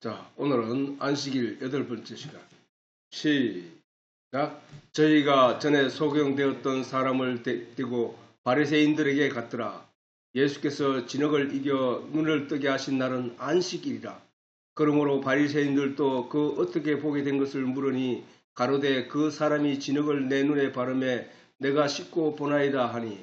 자, 오늘은 안식일 8번째 시간. 시작. 저희가 전에 소경되었던 사람을 떼고 바리새인들에게 갔더라. 예수께서 진흙을 이겨 눈을 뜨게 하신 날은 안식일이라. 그러므로 바리새인들도 그 어떻게 보게 된 것을 물으니 가로되 그 사람이 진흙을 내 눈에 바르매 내가 씻고 보나이다 하니,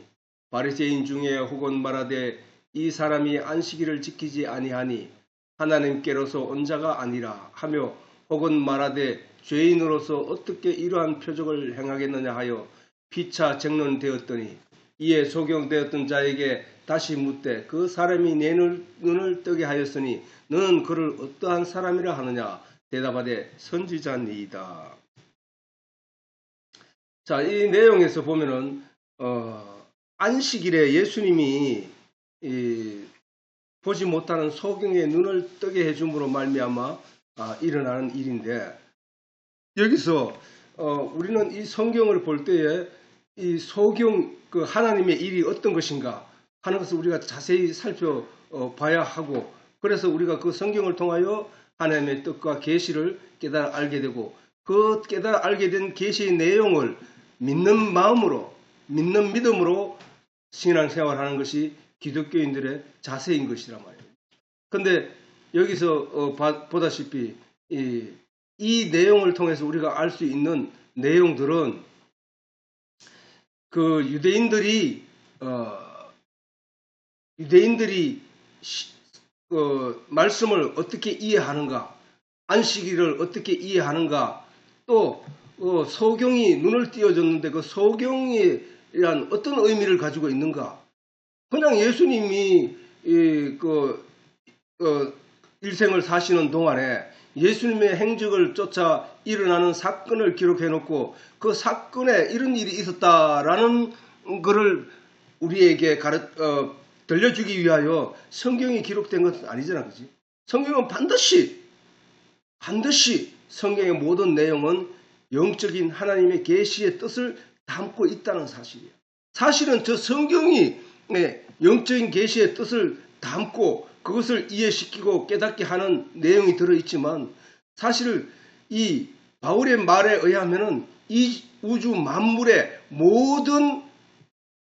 바리새인 중에 혹은 말하되 이 사람이 안식일을 지키지 아니하니 하나님께로서 온 자가 아니라 하며, 혹은 말하되 죄인으로서 어떻게 이러한 표적을 행하겠느냐 하여 피차 쟁론되었더니, 이에 소경되었던 자에게 다시 묻되 그 사람이 내 눈을 뜨게 하였으니 너는 그를 어떠한 사람이라 하느냐. 대답하되 선지자니이다. 자, 이 내용에서 보면은 안식일에 예수님이 보지 못하는 소경의 눈을 뜨게 해줌으로 말미암아 일어나는 일인데, 여기서 우리는 이 성경을 볼 때에 이 소경, 그 하나님의 일이 어떤 것인가 하는 것을 우리가 자세히 살펴봐야 하고, 그래서 우리가 그 성경을 통하여 하나님의 뜻과 계시를 깨달아 알게 되고, 그 깨달아 알게 된 계시의 내용을 믿는 마음으로, 믿는 믿음으로 신앙생활하는 것이 기독교인들의 자세인 것이란 말이에요. 그런데 여기서 보다시피 이 내용을 통해서 우리가 알 수 있는 내용들은 그 유대인들이 말씀을 어떻게 이해하는가, 안식일을 어떻게 이해하는가, 또 소경이 눈을 띄워줬는데 그 소경이란 어떤 의미를 가지고 있는가. 그냥 예수님이 일생을 사시는 동안에 예수님의 행적을 쫓아 일어나는 사건을 기록해 놓고 그 사건에 이런 일이 있었다라는 것을 우리에게 들려주기 위하여 성경이 기록된 것은 아니잖아, 그지? 성경은 반드시 성경의 모든 내용은 영적인 하나님의 계시의 뜻을 담고 있다는 사실이야. 사실은 저 성경이 영적인 계시의 뜻을 담고 그것을 이해시키고 깨닫게 하는 내용이 들어있지만, 사실 이 바울의 말에 의하면은 이 우주 만물의 모든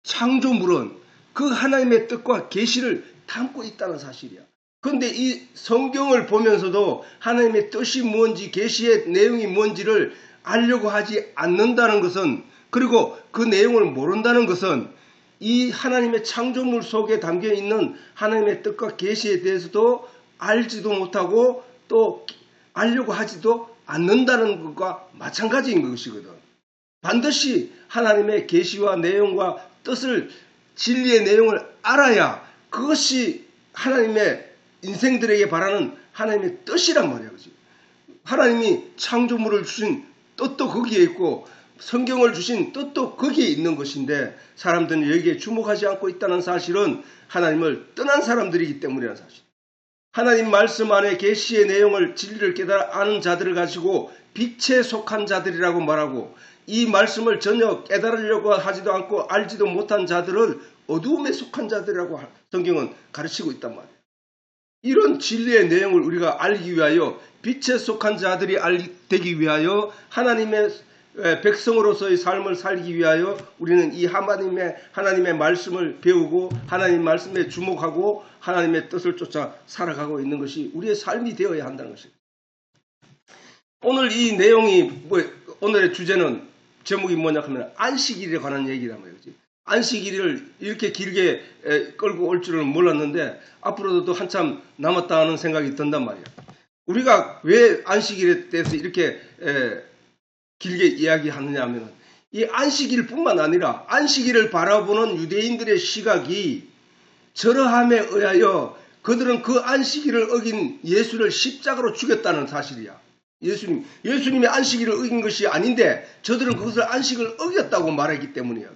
창조물은 그 하나님의 뜻과 계시를 담고 있다는 사실이야. 그런데 이 성경을 보면서도 하나님의 뜻이 뭔지, 계시의 내용이 뭔지를 알려고 하지 않는다는 것은, 그리고 그 내용을 모른다는 것은 이 하나님의 창조물 속에 담겨 있는 하나님의 뜻과 계시에 대해서도 알지도 못하고 또 알려고 하지도 않는다는 것과 마찬가지인 것이거든. 반드시 하나님의 계시와 내용과 뜻을, 진리의 내용을 알아야 그것이 하나님의 인생들에게 바라는 하나님의 뜻이란 말이야. 그렇지? 하나님이 창조물을 주신 뜻도 거기에 있고 성경을 주신 뜻도 거기에 있는 것인데, 사람들은 여기에 주목하지 않고 있다는 사실은 하나님을 떠난 사람들이기 때문이라는 사실. 하나님 말씀 안에 계시의 내용을, 진리를 깨달아 아는 자들을 가지고 빛에 속한 자들이라고 말하고, 이 말씀을 전혀 깨달으려고 하지도 않고 알지도 못한 자들을 어두움에 속한 자들이라고 성경은 가르치고 있단 말이에요. 이런 진리의 내용을 우리가 알기 위하여, 빛에 속한 자들이 되기 위하여, 하나님의 백성으로서의 삶을 살기 위하여 우리는 이 하나님의 말씀을 배우고 하나님 말씀에 주목하고 하나님의 뜻을 쫓아 살아가고 있는 것이 우리의 삶이 되어야 한다는 것입니다. 오늘 이 내용이 오늘의 주제는, 제목이 뭐냐 하면 안식일에 관한 얘기란 말이지. 안식일을 이렇게 길게 끌고 올 줄은 몰랐는데 앞으로도 한참 남았다 하는 생각이 든단 말이야. 우리가 왜 안식일에 대해서 이렇게 길게 이야기하느냐 하면, 이 안식일뿐만 아니라 안식일을 바라보는 유대인들의 시각이 저러함에 의하여 그들은 그 안식일을 어긴 예수를 십자가로 죽였다는 사실이야. 예수님이 안식일을 어긴 것이 아닌데 저들은 그것을 안식을 어겼다고 말하기 때문이야.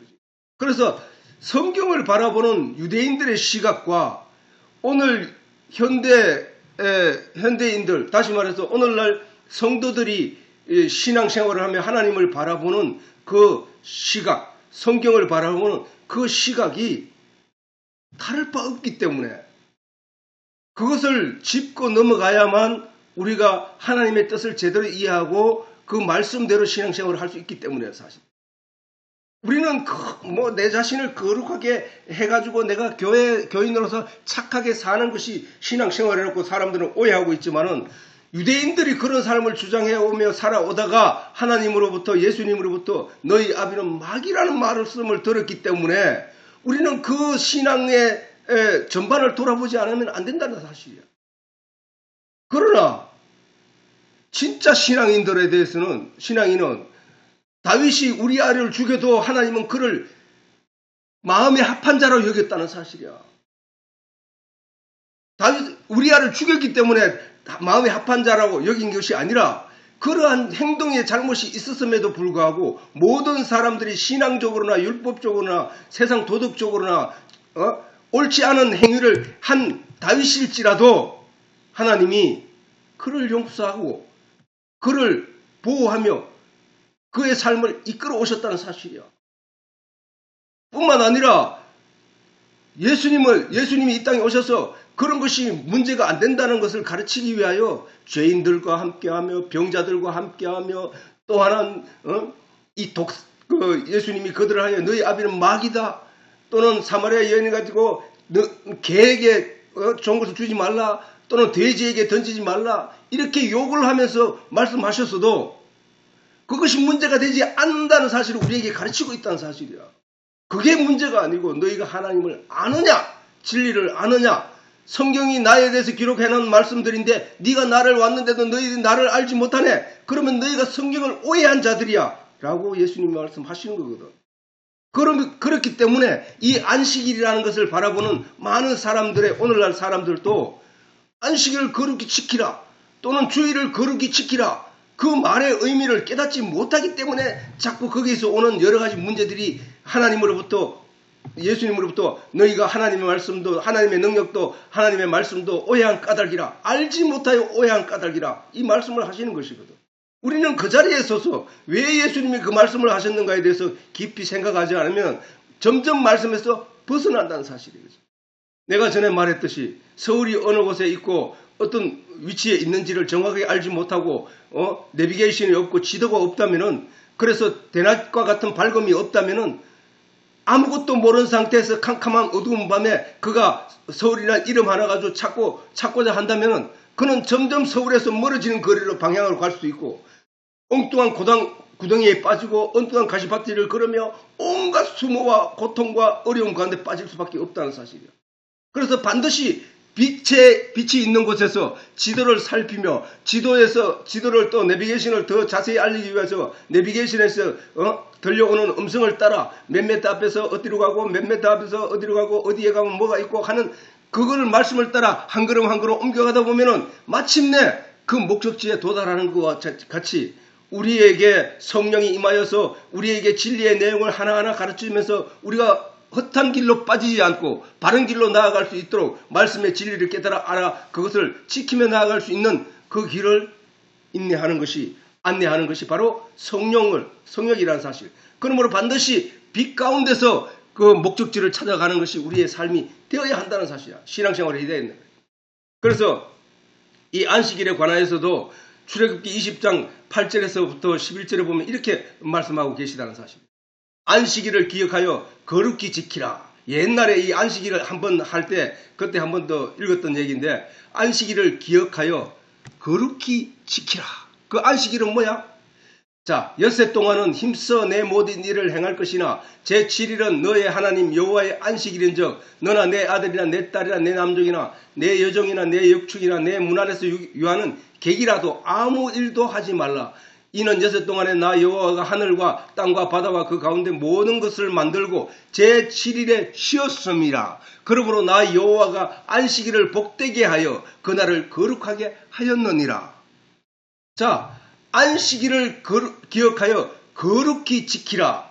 그래서 성경을 바라보는 유대인들의 시각과 오늘 현대인들, 다시 말해서 오늘날 성도들이 신앙생활을 하며 하나님을 바라보는 그 시각, 성경을 바라보는 그 시각이 다를 바 없기 때문에 그것을 짚고 넘어가야만 우리가 하나님의 뜻을 제대로 이해하고 그 말씀대로 신앙생활을 할 수 있기 때문에 사실. 우리는 내 자신을 거룩하게 해가지고 내가 교인으로서 착하게 사는 것이 신앙생활이라고 사람들은 오해하고 있지만은 유대인들이 그런 삶을 주장해 오며 살아오다가 하나님으로부터 예수님으로부터 너희 아비는 마귀라는 말씀을 들었기 때문에 우리는 그 신앙의 전반을 돌아보지 않으면 안 된다는 사실이야. 그러나 진짜 신앙인들에 대해서는 신앙인은 다윗이 우리아를 죽여도 하나님은 그를 마음에 합한 자로 여겼다는 사실이야. 다윗 우리아를 죽였기 때문에 마음에 합한 자라고 여긴 것이 아니라 그러한 행동에 잘못이 있었음에도 불구하고 모든 사람들이 신앙적으로나 율법적으로나 세상 도덕적으로나 옳지 않은 행위를 한 다윗일지라도 하나님이 그를 용서하고 그를 보호하며 그의 삶을 이끌어 오셨다는 사실이야. 뿐만 아니라 예수님이 이 땅에 오셔서 그런 것이 문제가 안 된다는 것을 가르치기 위하여 죄인들과 함께하며 병자들과 함께하며 또 하나는 예수님이 그들을 하여 너희 아비는 마귀다 또는 사마리아 여인을 가지고 개에게 좋은 것을 주지 말라 또는 돼지에게 던지지 말라 이렇게 욕을 하면서 말씀하셨어도 그것이 문제가 되지 않는다는 사실을 우리에게 가르치고 있다는 사실이야. 그게 문제가 아니고 너희가 하나님을 아느냐 진리를 아느냐 성경이 나에 대해서 기록해놓은 말씀들인데 네가 나를 왔는데도 너희들이 나를 알지 못하네. 그러면 너희가 성경을 오해한 자들이야 라고 예수님이 말씀하시는 거거든. 그렇기 때문에 이 안식일이라는 것을 바라보는 많은 사람들의 오늘날 사람들도 안식일을 거룩히 지키라 또는 주일을 거룩히 지키라 그 말의 의미를 깨닫지 못하기 때문에 자꾸 거기에서 오는 여러 가지 문제들이 하나님으로부터 예수님으로부터 너희가 하나님의 말씀도 하나님의 능력도 하나님의 말씀도 오해한 까닭이라 알지 못하여 오해한 까닭이라 이 말씀을 하시는 것이거든. 우리는 그 자리에 서서 왜 예수님이 그 말씀을 하셨는가에 대해서 깊이 생각하지 않으면 점점 말씀에서 벗어난다는 사실이거든. 내가 전에 말했듯이 서울이 어느 곳에 있고 어떤 위치에 있는지를 정확하게 알지 못하고 내비게이션이 없고 지도가 없다면은 그래서 대낮과 같은 밝음이 없다면은 아무것도 모르는 상태에서 캄캄한 어두운 밤에 그가 서울이라는 이름 하나 가지고 찾고자 한다면은 그는 점점 서울에서 멀어지는 거리로 방향으로 갈 수 있고 엉뚱한 구덩이에 빠지고 엉뚱한 가시밭길을 걸으며 온갖 수모와 고통과 어려움 가운데 빠질 수밖에 없다는 사실이에요. 그래서 반드시 빛이 있는 곳에서 지도를 살피며 지도를 또 내비게이션을 더 자세히 알리기 위해서 내비게이션에서 들려오는 음성을 따라 몇 미터 앞에서 어디로 가고 몇 미터 앞에서 어디로 가고 어디에 가면 뭐가 있고 하는 그거를 말씀을 따라 한 걸음 한 걸음 옮겨가다 보면은 마침내 그 목적지에 도달하는 것과 같이 우리에게 성령이 임하여서 우리에게 진리의 내용을 하나하나 가르치면서 우리가 헛한 길로 빠지지 않고 바른 길로 나아갈 수 있도록 말씀의 진리를 깨달아 알아 그것을 지키며 나아갈 수 있는 그 길을 안내하는 것이 바로 성령이라는 사실. 그러므로 반드시 빛 가운데서 그 목적지를 찾아가는 것이 우리의 삶이 되어야 한다는 사실이야. 신앙생활을 해야 된다. 그래서 이 안식일에 관하여서도 출애굽기 20장 8절에서부터 11절에 보면 이렇게 말씀하고 계시다는 사실. 안식일을 기억하여 거룩히 지키라. 옛날에 이 안식일을 한번 할 때 그때 한 번 더 읽었던 얘기인데 안식일을 기억하여 거룩히 지키라. 그 안식일은 뭐야? 자, 엿새 동안은 힘써 내 모든 일을 행할 것이나 제7일은 너의 하나님 여호와의 안식일인즉 너나 내 아들이나 내 딸이나 내 남종이나 내 여종이나 내 역축이나 내 문 안에서 유하는 객이라도 아무 일도 하지 말라. 이는 엿새 동안에 나 여호와가 하늘과 땅과 바다와 그 가운데 모든 것을 만들고 제7일에 쉬었음이라. 그러므로 나 여호와가 안식일을 복되게 하여 그날을 거룩하게 하였느니라. 자, 안식일을 기억하여 거룩히 지키라.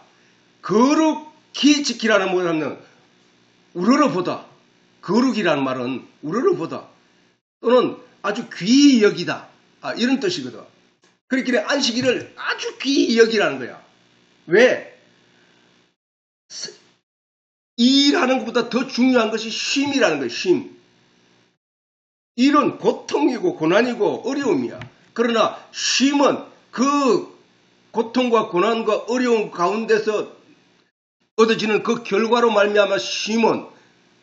거룩히 지키라는 뭐냐면 우러러보다. 거룩이라는 말은 우러러보다 또는 아주 귀히 여기다. 이런 뜻이거든. 그렇기에 안식일을 아주 귀히 여기라는 거야. 왜? 일하는 것보다 더 중요한 것이 쉼이라는 거예요. 쉼. 일은 고통이고 고난이고 어려움이야. 그러나 쉼은 그 고통과 고난과 어려움 가운데서 얻어지는 그 결과로 말미암아 쉼은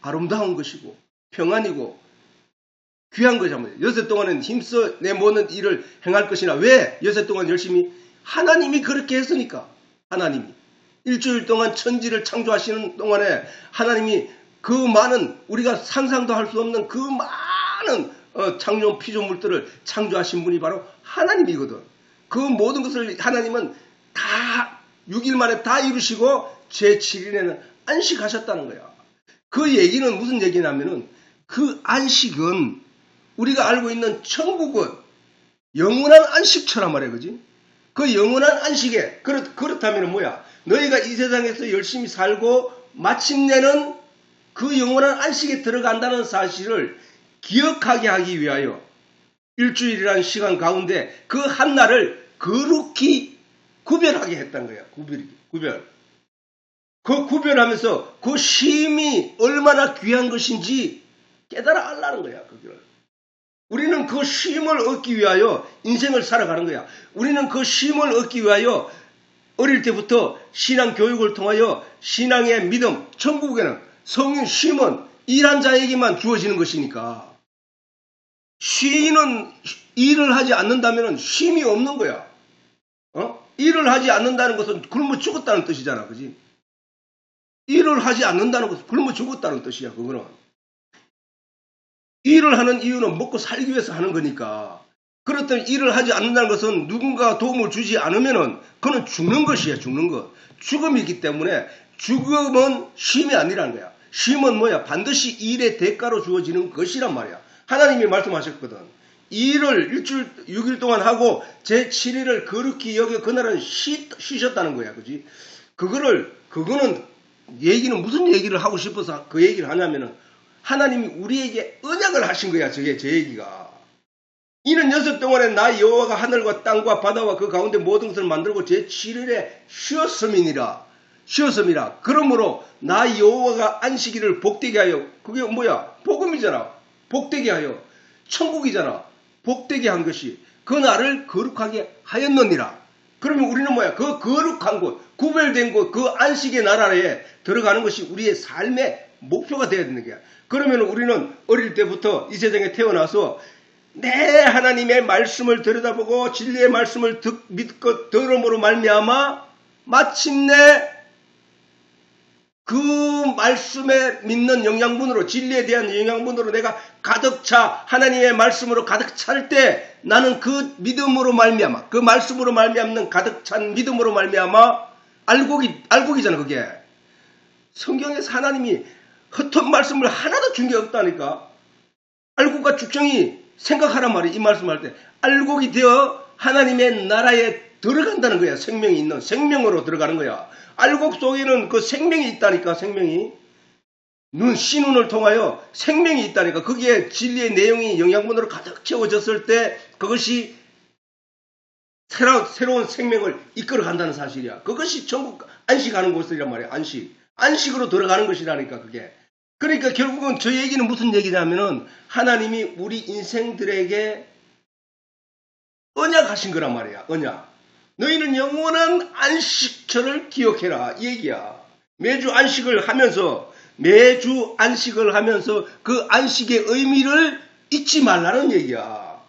아름다운 것이고 평안이고 귀한 것이랍니다. 여섯 동안은 힘써 내 모든 일을 행할 것이나 왜 여섯 동안 열심히? 하나님이 그렇게 했으니까. 하나님이 일주일 동안 천지를 창조하시는 동안에 하나님이 그 많은 우리가 상상도 할 수 없는 그 많은 창조 피조물들을 창조하신 분이 바로 하나님이거든. 그 모든 것을 하나님은 다 6일 만에 다 이루시고 제7일에는 안식하셨다는 거야. 그 얘기는 무슨 얘기냐면은 그 안식은 우리가 알고 있는 천국은 영원한 안식처란 말이야. 그지? 그 영원한 안식에 그렇다면 뭐야? 너희가 이 세상에서 열심히 살고 마침내는 그 영원한 안식에 들어간다는 사실을 기억하게 하기 위하여 일주일이라는 시간 가운데 그 한 날을 거룩히 구별하게 했다는 거야. 구별. 그 구별하면서 그 쉼이 얼마나 귀한 것인지 깨달아 알라는 거야. 그걸. 우리는 그 쉼을 얻기 위하여 인생을 살아가는 거야. 우리는 그 쉼을 얻기 위하여 어릴 때부터 신앙 교육을 통하여 신앙의 믿음, 천국에는 성인 쉼은 일한 자에게만 주어지는 것이니까 쉬는 일을 하지 않는다면 쉼이 없는 거야. 일을 하지 않는다는 것은 굶어 죽었다는 뜻이잖아. 그지? 일을 하지 않는다는 것은 굶어 죽었다는 뜻이야. 그거는. 일을 하는 이유는 먹고 살기 위해서 하는 거니까. 그렇다면 일을 하지 않는다는 것은 누군가 도움을 주지 않으면은 그는 죽는 것이야. 죽는 것. 죽음이기 때문에 죽음은 쉼이 아니라는 거야. 쉼은 뭐야? 반드시 일의 대가로 주어지는 것이란 말이야. 하나님이 말씀하셨거든. 일을 일주일 6일 동안 하고 제7일을 거룩히 여겨 그날은 쉬셨다는 거야. 그지? 그거는 얘기는 무슨 얘기를 하고 싶어서 그 얘기를 하냐면은 하나님이 우리에게 언약을 하신 거야. 제 얘기가. 이는 연습 동안에 나 여호와가 하늘과 땅과 바다와 그 가운데 모든 것을 만들고 제7일에 쉬었음이라. 그러므로 나 여호와가 안식일을 복되게 하여, 그게 뭐야? 복음이잖아. 복되게 하여. 천국이잖아. 복되게 한 것이 그 날을 거룩하게 하였느니라. 그러면 우리는 뭐야? 그 거룩한 곳, 구별된 곳, 그 안식의 나라에 들어가는 것이 우리의 삶의 목표가 되어야 되는 거야. 그러면 우리는 어릴 때부터 이 세상에 태어나서 내 하나님의 말씀을 들여다보고 진리의 말씀을 믿고 들음으로 말미암아 마침내 그 말씀에 믿는 영양분으로, 진리에 대한 영양분으로 내가 가득 차, 하나님의 말씀으로 가득 찰 때 나는 그 믿음으로 말미암아, 그 말씀으로 말미암는 가득 찬 믿음으로 말미암아 알곡이잖아. 그게 성경에서 하나님이 헛된 말씀을 하나도 준 게 없다니까. 알곡과 죽정이 생각하란 말이야. 이 말씀할 때 알곡이 되어 하나님의 나라에 들어간다는 거야. 생명이 있는 생명으로 들어가는 거야. 알곡 속에는 그 생명이 있다니까. 생명이 씨눈을 통하여 생명이 있다니까. 거기에 진리의 내용이 영양분으로 가득 채워졌을 때 그것이 새로운 생명을 이끌어 간다는 사실이야. 그것이 전국 안식하는 곳이란 말이야. 안식으로 들어가는 것이라니까. 그게. 그러니까 결국은 저 얘기는 무슨 얘기냐면은 하나님이 우리 인생들에게 언약하신 거란 말이야. 언약. 너희는 영원한 안식처를 기억해라. 이 얘기야. 매주 안식을 하면서 그 안식의 의미를 잊지 말라는 얘기야.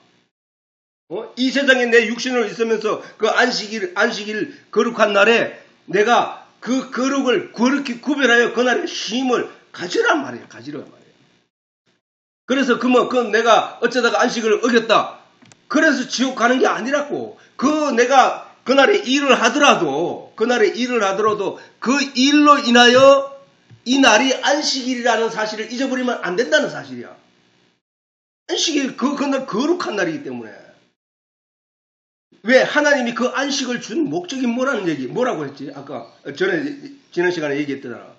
이 세상에 내 육신으로 있으면서 그 안식일 거룩한 날에 내가 그 거룩을 그렇게 구별하여 그날의 쉼을 가지란 말이에요. 그래서 내가 어쩌다가 안식을 어겼다. 그래서 지옥 가는 게 아니라고. 내가 그날에 일을 하더라도 그 일로 인하여 이 날이 안식일이라는 사실을 잊어버리면 안 된다는 사실이야. 안식일 그날 거룩한 날이기 때문에. 왜? 하나님이 그 안식을 준 목적이 뭐라고 했지? 아까 지난 시간에 얘기했잖아.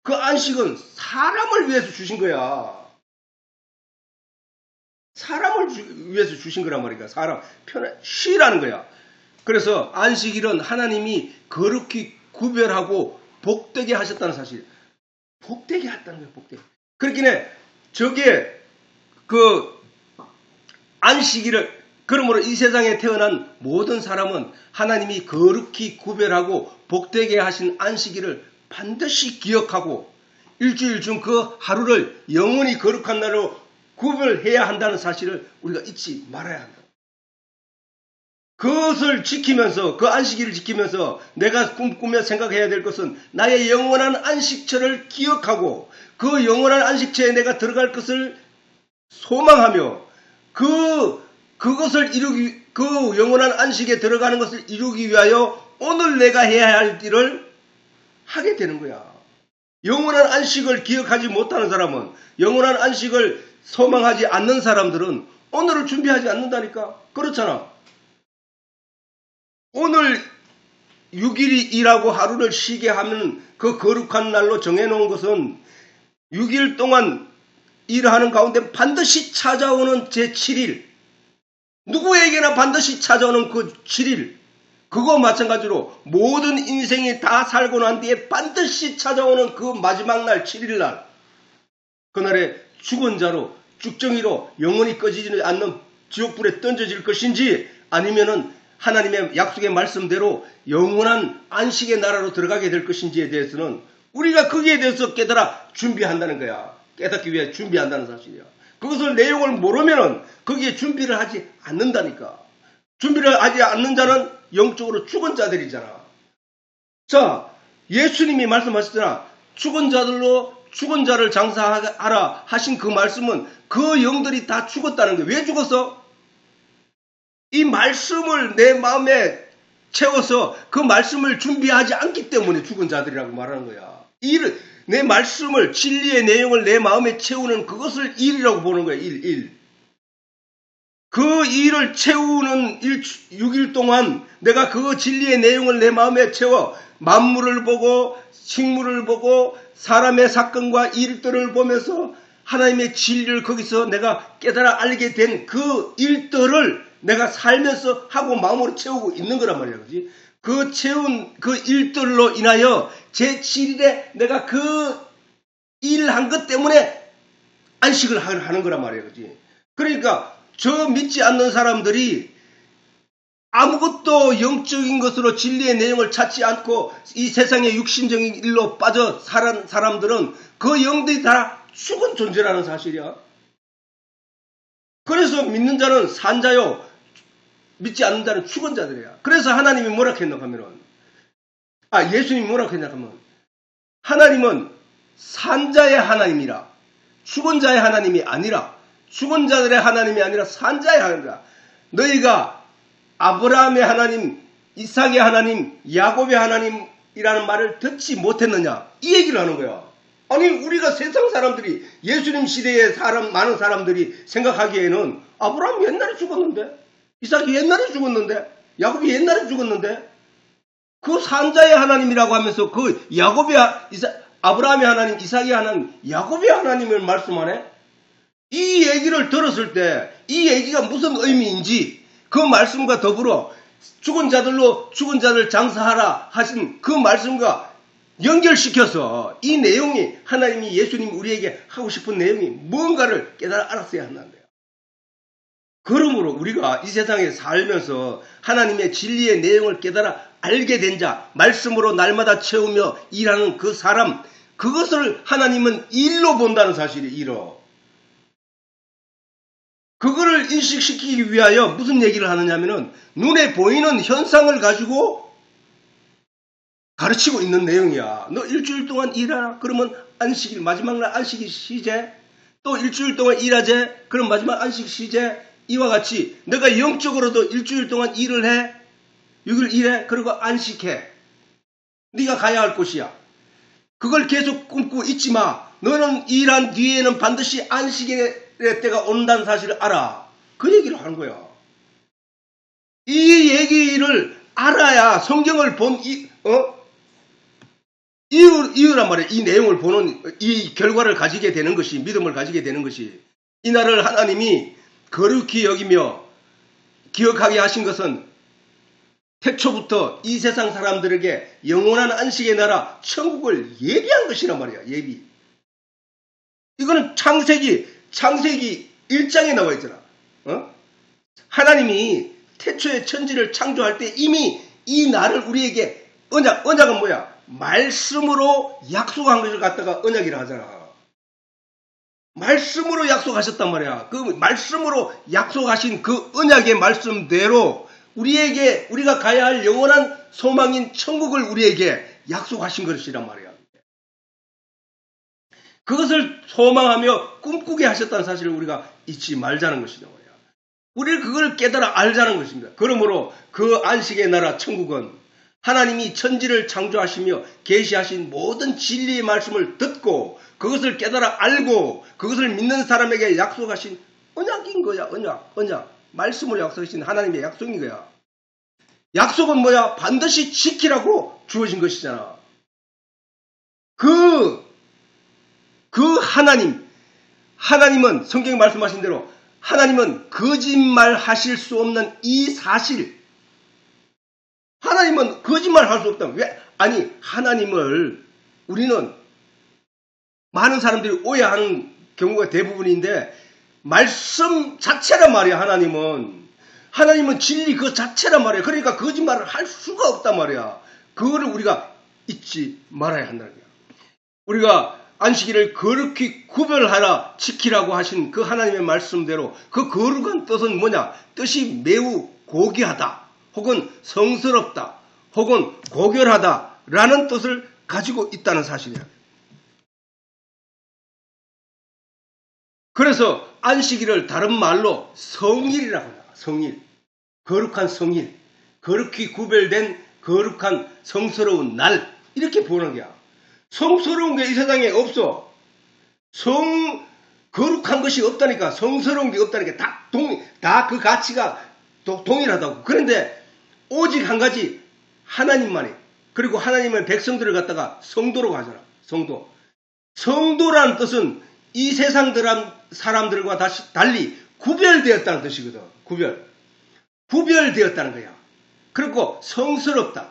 그 안식은 사람을 위해서 주신 거야. 사람을 위해서 주신 거란 말이야. 사람 쉬라는 거야. 그래서 안식일은 하나님이 거룩히 구별하고 복되게 하셨다는 사실. 복되게 했다는 거야. 복되게. 그렇긴 해. 저게 안식일을, 그러므로 이 세상에 태어난 모든 사람은 하나님이 거룩히 구별하고 복되게 하신 안식일을 반드시 기억하고 일주일 중 그 하루를 영원히 거룩한 날로 구별해야 한다는 사실을 우리가 잊지 말아야 한다. 그것을 지키면서, 그 안식일을 지키면서 내가 꿈꾸며 생각해야 될 것은 나의 영원한 안식처를 기억하고 그 영원한 안식처에 내가 들어갈 것을 소망하며 그것을 그 영원한 안식에 들어가는 것을 이루기 위하여 오늘 내가 해야 할 일을 하게 되는 거야. 영원한 안식을 기억하지 못하는 사람은, 영원한 안식을 소망하지 않는 사람들은 오늘을 준비하지 않는다니까. 그렇잖아. 오늘 6일이 일하고 하루를 쉬게 하는 그 거룩한 날로 정해놓은 것은 6일 동안 일하는 가운데 반드시 찾아오는 제7일, 누구에게나 반드시 찾아오는 그 7일, 그거 마찬가지로 모든 인생이 다 살고 난 뒤에 반드시 찾아오는 그 마지막 날 7일날, 그날에 죽은 자로 쭉정이로 영원히 꺼지지 않는 지옥불에 던져질 것인지 아니면은 하나님의 약속의 말씀대로 영원한 안식의 나라로 들어가게 될 것인지에 대해서는 우리가 거기에 대해서 깨달아 준비한다는 거야. 깨닫기 위해 준비한다는 사실이야. 그것을 내용을 모르면은 거기에 준비를 하지 않는다니까. 준비를 하지 않는 자는 영적으로 죽은 자들이잖아. 자, 예수님이 말씀하셨잖아. 죽은 자를 장사하라 하신 그 말씀은 그 영들이 다 죽었다는 거예요. 왜 죽었어? 이 말씀을 내 마음에 채워서 그 말씀을 준비하지 않기 때문에 죽은 자들이라고 말하는 거야. 내 말씀을, 진리의 내용을 내 마음에 채우는 그것을 일이라고 보는 거야. 일. 그 일을 채우는 6일 동안 내가 그 진리의 내용을 내 마음에 채워 만물을 보고 식물을 보고 사람의 사건과 일들을 보면서 하나님의 진리를 거기서 내가 깨달아 알게 된 그 일들을 내가 살면서 하고 마음으로 채우고 있는 거란 말이야. 그지? 그 채운 그 일들로 인하여 제7일에 내가 그 일한 것 때문에 안식을 하는 거란 말이야. 그지? 그러니까 저 믿지 않는 사람들이 아무것도 영적인 것으로 진리의 내용을 찾지 않고 이 세상의 육신적인 일로 빠져 살은 사람들은 그 영들이 다 죽은 존재라는 사실이야. 그래서 믿는 자는 산 자요, 믿지 않는 자는 죽은 자들이야. 그래서 하나님이 뭐라 했나 하면은, 예수님이 뭐라 했나 하면, 하나님은 산 자의 하나님이라, 죽은 자의 하나님이 아니라, 죽은 자들의 하나님이 아니라 산 자의 하나님이라. 너희가 아브라함의 하나님, 이삭의 하나님, 야곱의 하나님이라는 말을 듣지 못했느냐? 이 얘기를 하는 거야. 아니, 우리가 세상 사람들이, 예수님 시대의 많은 사람들이 생각하기에는 아브라함이 옛날에 죽었는데, 이삭이 옛날에 죽었는데, 야곱이 옛날에 죽었는데, 그 산자의 하나님이라고 하면서 그 아브라함의 하나님, 이삭의 하나님, 야곱의 하나님을 말씀하네? 이 얘기를 들었을 때, 이 얘기가 무슨 의미인지, 그 말씀과 더불어 죽은 자들 장사하라 하신 그 말씀과 연결시켜서 이 내용이 하나님이 예수님이 우리에게 하고 싶은 내용이 뭔가를 깨달아 알았어야 한다는 거예요. 그러므로 우리가 이 세상에 살면서 하나님의 진리의 내용을 깨달아 알게 된 자, 말씀으로 날마다 채우며 일하는 그 사람, 그것을 하나님은 일로 본다는 사실이 일어. 그거를 인식시키기 위하여 무슨 얘기를 하느냐면은 눈에 보이는 현상을 가지고 가르치고 있는 내용이야. 너 일주일 동안 일하라. 그러면 안식일, 마지막 날 안식일 쉬재. 또 일주일 동안 일하재. 그럼 마지막 안식 쉬재. 이와 같이 내가 영적으로도 일주일 동안 일을 해. 6일 일해. 그리고 안식해. 네가 가야 할 곳이야. 그걸 계속 꿈꾸고 있지 마. 너는 일한 뒤에는 반드시 안식의 때가 온다는 사실을 알아. 그 얘기를 하는 거야. 이 얘기를 알아야 성경을 본 이유란 말이야. 이 내용을 보는 이 결과를 가지게 되는 것이, 믿음을 가지게 되는 것이, 이날을 하나님이 거룩히 여기며 기억하게 하신 것은 태초부터 이 세상 사람들에게 영원한 안식의 나라 천국을 예비한 것이란 말이야. 예비. 이거는 창세기 1장에 나와 있잖아. 하나님이 태초에 천지를 창조할 때 이미 이 날을 우리에게 언약은 뭐야? 말씀으로 약속한 것을 갖다가 언약이라 하잖아. 말씀으로 약속하셨단 말이야. 그 말씀으로 약속하신 그 언약의 말씀대로 우리가 가야 할 영원한 소망인 천국을 우리에게 약속하신 것이란 말이야. 그것을 소망하며 꿈꾸게 하셨다는 사실을 우리가 잊지 말자는 것이죠. 우리는 그걸 깨달아 알자는 것입니다. 그러므로 그 안식의 나라 천국은 하나님이 천지를 창조하시며 계시하신 모든 진리의 말씀을 듣고 그것을 깨달아 알고 그것을 믿는 사람에게 약속하신 언약인 거야. 언약. 말씀을 약속하신 하나님의 약속인 거야. 약속은 뭐야? 반드시 지키라고 주어진 것이잖아. 그 하나님은 성경에 말씀하신 대로 하나님은 거짓말 하실 수 없는 이 사실. 하나님은 거짓말 할 수 없다. 왜? 아니, 하나님을 우리는 많은 사람들이 오해하는 경우가 대부분인데 말씀 자체란 말이야. 하나님은 진리 그 자체란 말이야. 그러니까 거짓말을 할 수가 없단 말이야. 그거를 우리가 잊지 말아야 한다는 거야. 우리가 안식일을 거룩히 구별하라 지키라고 하신 그 하나님의 말씀대로 그 거룩한 뜻은 뭐냐? 뜻이 매우 고귀하다 혹은 성스럽다 혹은 고결하다 라는 뜻을 가지고 있다는 사실이야. 그래서 안식일을 다른 말로 성일이라고 합니다. 성일. 거룩한 성일. 거룩히 구별된 거룩한 성스러운 날. 이렇게 보는 거야. 성스러운 게 이 세상에 없어. 거룩한 것이 없다니까. 성스러운 게 없다니까. 다 그 가치가 동일하다고. 그런데 오직 한 가지 하나님만이, 그리고 하나님의 백성들을 갖다가 성도라고 하잖아. 성도. 성도라는 뜻은 이 세상 사람들과 달리 구별되었다는 뜻이거든. 구별되었다는 거야. 그리고 성스럽다.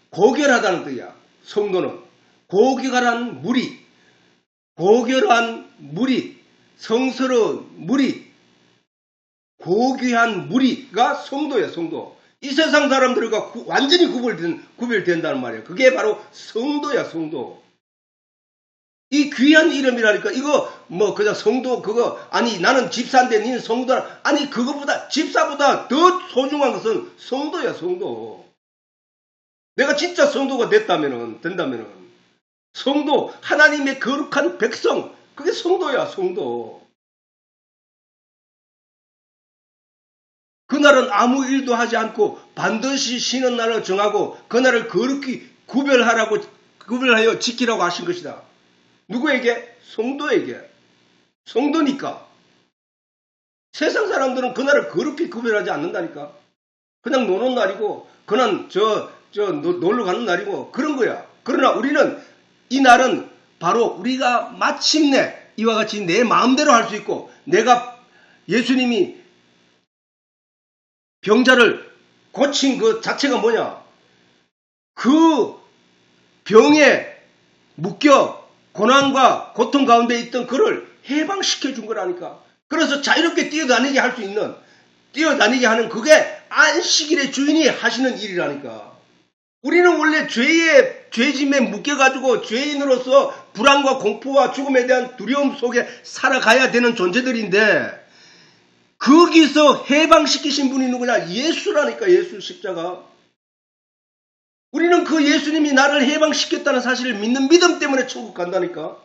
고결하다는 뜻이야. 성도는. 고결한 무리, 성스러운 무리, 고귀한 무리가 성도야, 성도. 이 세상 사람들과 완전히 구별된다는 말이야. 그게 바로 성도야, 성도. 이 귀한 이름이라니까. 이거 그냥 성도 아니 나는 집사인데 니는 성도라. 아니 집사보다 더 소중한 것은 성도야, 성도. 내가 진짜 성도가 된다면은 성도, 하나님의 거룩한 백성, 그게 성도야, 성도. 그날은 아무 일도 하지 않고 반드시 쉬는 날을 정하고 그날을 거룩히 구별하여 지키라고 하신 것이다. 누구에게? 성도에게. 성도니까. 세상 사람들은 그날을 거룩히 구별하지 않는다니까. 그냥 노는 날이고, 그냥 놀러 가는 날이고, 그런 거야. 그러나 우리는 이 날은 바로 우리가 마침내 이와 같이 내 마음대로 할 수 있고, 예수님이 병자를 고친 그 자체가 뭐냐? 그 병에 묶여 고난과 고통 가운데 있던 그를 해방시켜 준 거라니까. 그래서 자유롭게 뛰어다니게 하는 그게 안식일의 주인이 하시는 일이라니까. 우리는 원래 죄짐에 묶여가지고 죄인으로서 불안과 공포와 죽음에 대한 두려움 속에 살아가야 되는 존재들인데, 거기서 해방시키신 분이 누구냐? 예수라니까. 예수 십자가. 우리는 그 예수님이 나를 해방시켰다는 사실을 믿는 믿음 때문에 천국 간다니까.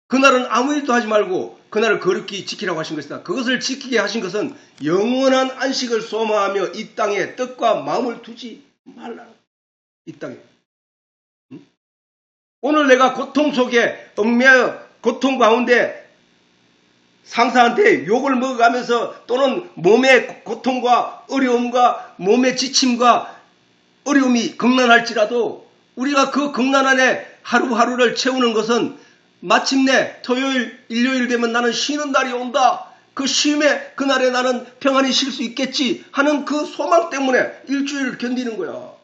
그날은 아무 일도 하지 말고 그날을 거룩히 지키라고 하신 것이다. 그것을 지키게 하신 것은 영원한 안식을 소망하며 이 땅에 뜻과 마음을 두지 말라. 이 땅에. 오늘 내가 고통 속에 얽매여 고통 가운데 상사한테 욕을 먹어가면서 또는 몸의 고통과 어려움과 몸의 지침과 어려움이 극난할지라도 우리가 그 극난 안에 하루하루를 채우는 것은 마침내 토요일, 일요일 되면 나는 쉬는 날이 온다. 그 쉼에 그날에 나는 평안히 쉴 수 있겠지 하는 그 소망 때문에 일주일을 견디는 거야.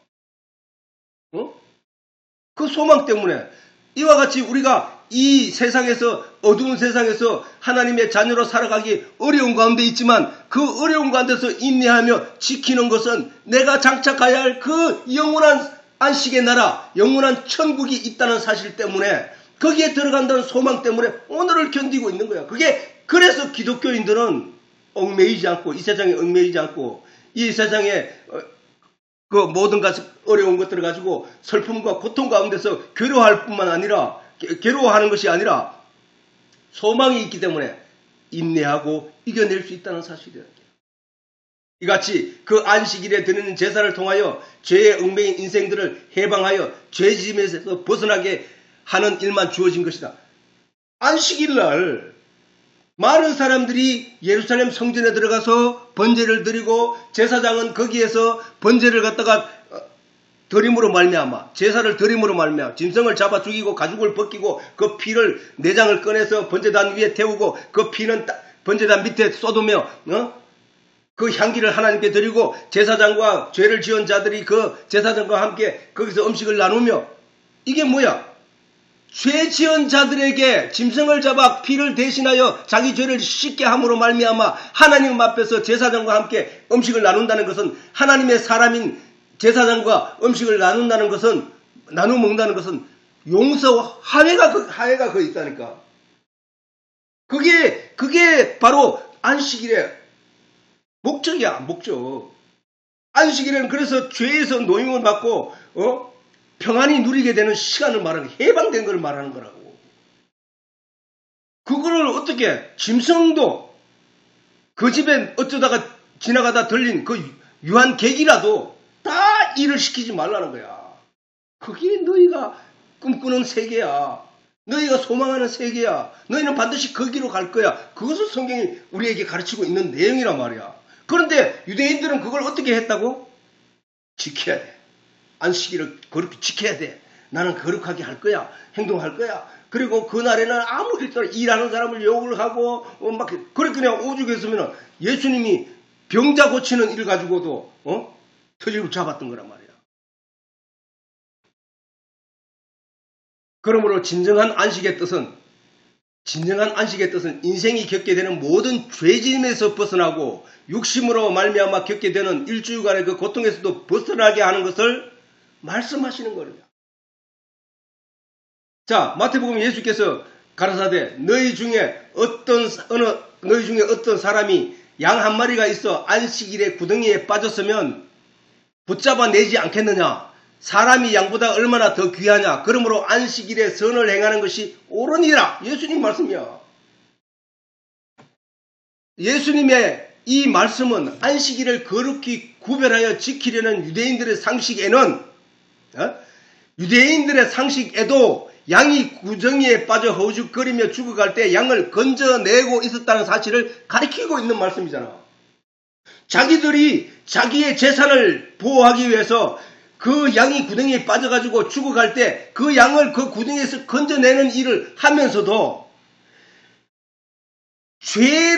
그 소망 때문에 이와 같이 우리가 이 세상에서, 어두운 세상에서 하나님의 자녀로 살아가기 어려운 가운데 있지만 그 어려운 가운데서 인내하며 지키는 것은 내가 장착해야 할 그 영원한 안식의 나라, 영원한 천국이 있다는 사실 때문에, 거기에 들어간다는 소망 때문에 오늘을 견디고 있는 거야. 그래서 기독교인들은 얽매이지 않고, 이 세상에 얽매이지 않고, 이 세상에 그 모든 어려운 것들을 가지고 슬픔과 고통 가운데서 괴로워하는 것이 아니라 소망이 있기 때문에 인내하고 이겨낼 수 있다는 사실이에요. 이같이 그 안식일에 드리는 제사를 통하여 죄에 얽매인 인생들을 해방하여 죄짐에서 벗어나게 하는 일만 주어진 것이다. 안식일날 많은 사람들이 예루살렘 성전에 들어가서 번제를 드리고, 제사장은 거기에서 번제를 갖다가 드림으로 말미암아, 제사를 드림으로 말미암아 짐승을 잡아 죽이고 가죽을 벗기고 그 피를, 내장을 꺼내서 번제단 위에 태우고 그 피는 번제단 밑에 쏟으며 그 향기를 하나님께 드리고, 제사장과 죄를 지은 자들이 그 제사장과 함께 거기서 음식을 나누며, 이게 뭐야? 죄 지은 자들에게 짐승을 잡아 피를 대신하여 자기 죄를 씻게 함으로 말미암아 하나님 앞에서 제사장과 함께 음식을 나눈다는 것은, 하나님의 사람인 제사장과 음식을 나눈다는 것은, 나누어 먹는다는 것은 용서와 화해가 그 있다니까. 그게 바로 안식일의 목적이야, 목적. 안식일은 그래서 죄에서 노임을 받고 평안히 누리게 되는 시간을 말하는, 해방된 걸 말하는 거라고. 그거를 어떻게, 짐승도 그 집에 어쩌다가 지나가다 들린 그 유한 객이라도 다 일을 시키지 말라는 거야. 그게 너희가 꿈꾸는 세계야. 너희가 소망하는 세계야. 너희는 반드시 거기로 갈 거야. 그것을 성경이 우리에게 가르치고 있는 내용이란 말이야. 그런데 유대인들은 그걸 어떻게 했다고? 지켜야 돼. 안식일을 거룩히 지켜야 돼. 나는 거룩하게 할 거야. 행동할 거야. 그리고 그날에는 아무 일도 일하는 사람을 욕을 하고 막 그렇게 그냥 오죽했으면 예수님이 병자 고치는 일 가지고도 터질을 잡았던 거란 말이야. 그러므로 진정한 안식의 뜻은 인생이 겪게 되는 모든 죄짐에서 벗어나고 육심으로 말미암아 겪게 되는 일주일간의 그 고통에서도 벗어나게 하는 것을 말씀하시는 거예요. 자, 마태복음 예수께서 가라사대 너희 중에 어떤 사람이 양 한 마리가 있어 안식일에 구덩이에 빠졌으면 붙잡아 내지 않겠느냐? 사람이 양보다 얼마나 더 귀하냐? 그러므로 안식일에 선을 행하는 것이 옳으니라. 예수님 말씀이야. 예수님의 이 말씀은 안식일을 거룩히 구별하여 지키려는 유대인들의 상식에도 양이 구덩이에 빠져 허우적거리며 죽어갈 때 양을 건져내고 있었다는 사실을 가리키고 있는 말씀이잖아. 자기들이 자기의 재산을 보호하기 위해서 그 양이 구덩이에 빠져가지고 죽어갈 때 그 양을 그 구덩이에서 건져내는 일을 하면서도 죄의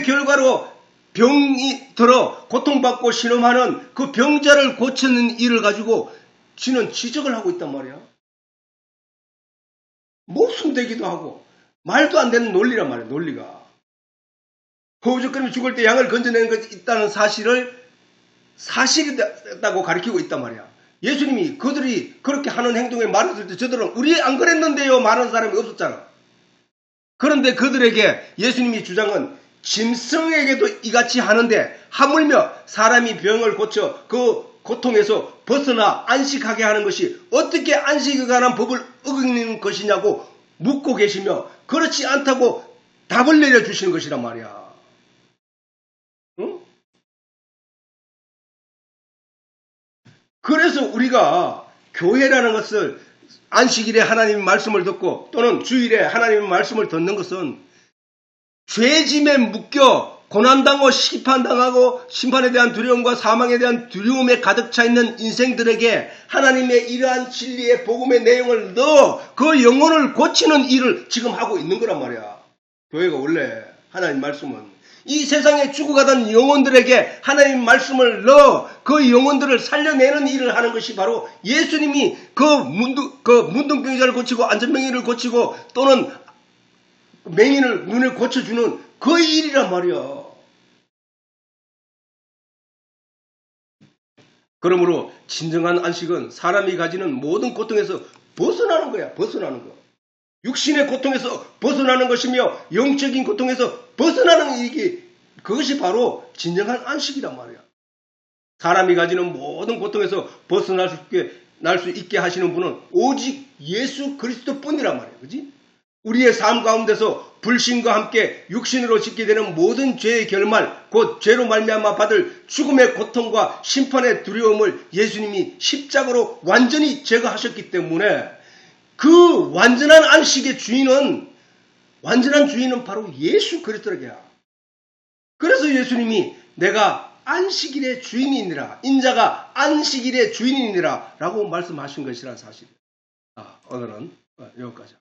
결과로 병이 들어 고통받고 신음하는 그 병자를 고치는 일을 가지고 지는 지적을 하고 있단 말이야. 목숨되기도 하고 말도 안 되는 논리란 말이야, 논리가. 허우적거리며 죽을 때 양을 건져내는 것이 있다는 사실이다고 가르치고 있단 말이야. 예수님이 그들이 그렇게 하는 행동에 말했을 때 저들은 우리 안 그랬는데요 말하는 사람이 없었잖아. 그런데 그들에게 예수님이 주장은 짐승에게도 이같이 하는데 하물며 사람이 병을 고쳐 그 고통에서 벗어나 안식하게 하는 것이 어떻게 안식에 관한 법을 어기는 것이냐고 묻고 계시며, 그렇지 않다고 답을 내려주시는 것이란 말이야. 응? 그래서 우리가 교회라는 것을 안식일에 하나님의 말씀을 듣고 또는 주일에 하나님의 말씀을 듣는 것은 죄짐에 묶여 고난당하고 심판당하고 심판에 대한 두려움과 사망에 대한 두려움에 가득 차 있는 인생들에게 하나님의 이러한 진리의 복음의 내용을 넣어 그 영혼을 고치는 일을 지금 하고 있는 거란 말이야. 교회가 원래 하나님 말씀은 이 세상에 죽어가던 영혼들에게 하나님 말씀을 넣어 그 영혼들을 살려내는 일을 하는 것이 바로 예수님이 그 문둥병자를 고치고 안전병이를 고치고 또는 맹인을 눈을 고쳐주는 그 일이란 말이야. 그러므로 진정한 안식은 사람이 가지는 모든 고통에서 벗어나는 거야. 벗어나는 거. 육신의 고통에서 벗어나는 것이며 영적인 고통에서 벗어나는 일이 그것이 바로 진정한 안식이란 말이야. 사람이 가지는 모든 고통에서 벗어날 수 있게 하시는 분은 오직 예수 그리스도뿐이란 말이야. 그지? 우리의 삶 가운데서 불신과 함께 육신으로 짓게 되는 모든 죄의 결말, 곧 죄로 말미암아 받을 죽음의 고통과 심판의 두려움을 예수님이 십자가로 완전히 제거하셨기 때문에 그 완전한 안식의 주인은 바로 예수 그리스도라야. 그래서 예수님이 내가 안식일의 주인이니라, 인자가 안식일의 주인이니라 라고 말씀하신 것이란 사실이에요. 오늘은 여기까지.